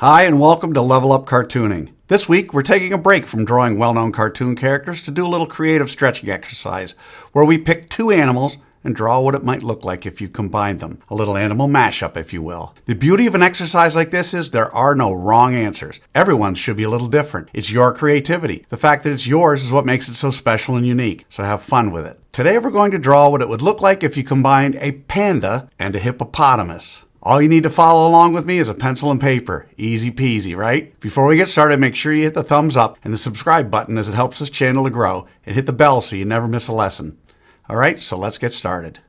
Hi, and welcome to Level Up Cartooning. This week, we're taking a break from drawing well-known cartoon characters to do a little creative stretching exercise, where we pick two animals and draw what it might look like if you combined them. A little animal mashup, if you will. The beauty of an exercise like this is there are no wrong answers. Everyone's should be a little different. It's your creativity. The fact that it's yours is what makes it so special and unique, so have fun with it. Today, we're going to draw what it would look like if you combined a panda and a hippopotamus. All you need to follow along with me is a pencil and paper. Easy peasy, right? Before we get started, make sure you hit the thumbs up and the subscribe button as it helps this channel to grow, and hit the bell so you never miss a lesson. All right, so let's get started.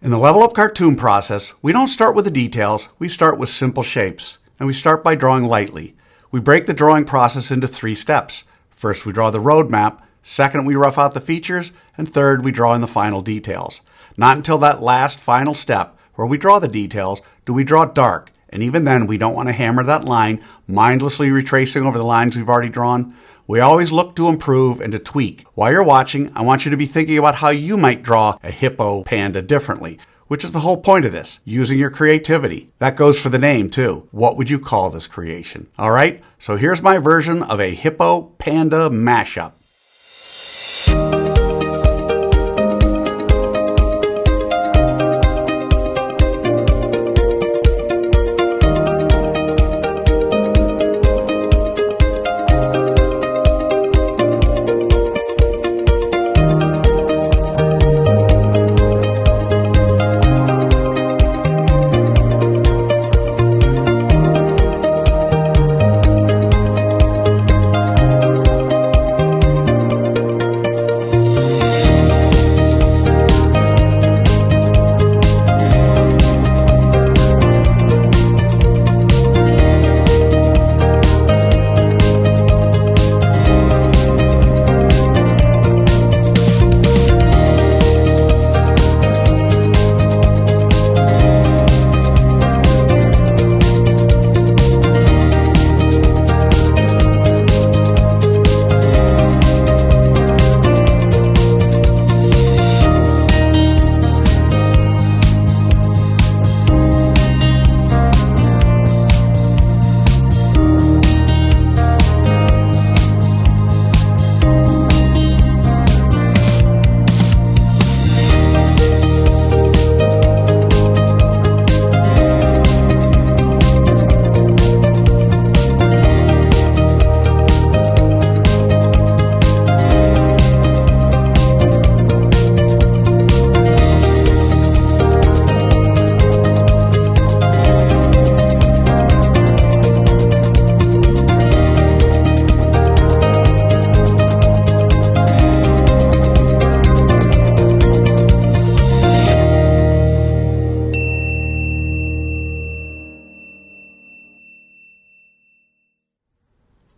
In the Level Up cartoon process, we don't start with the details, we start with simple shapes. And we start by drawing lightly. We break the drawing process into 3 steps. First, we draw the road map. Second, we rough out the features. And third, we draw in the final details. Not until that last final step, where we draw the details, do we draw dark. And even then, we don't want to hammer that line, mindlessly retracing over the lines we've already drawn. We always look to improve and to tweak. While you're watching, I want you to be thinking about how you might draw a hippo panda differently, which is the whole point of this, using your creativity. That goes for the name, too. What would you call this creation? All right, so here's my version of a hippo panda mashup.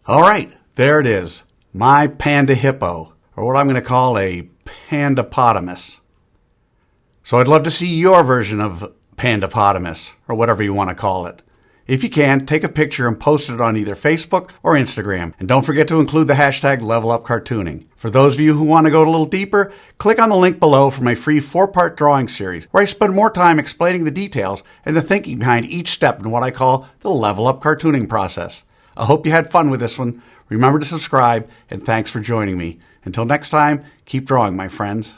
All right, there it is. My panda hippo, or what I'm going to call a pandapotamus. So I'd love to see your version of pandapotamus, or whatever you want to call it. If you can, take a picture and post it on either Facebook or Instagram. And don't forget to include the hashtag LevelUpCartooning. For those of you who want to go a little deeper, click on the link below for my free 4-part drawing series, where I spend more time explaining the details and the thinking behind each step in what I call the Level Up cartooning process. I hope you had fun with this one. Remember to subscribe, and thanks for joining me. Until next time, keep drawing, my friends.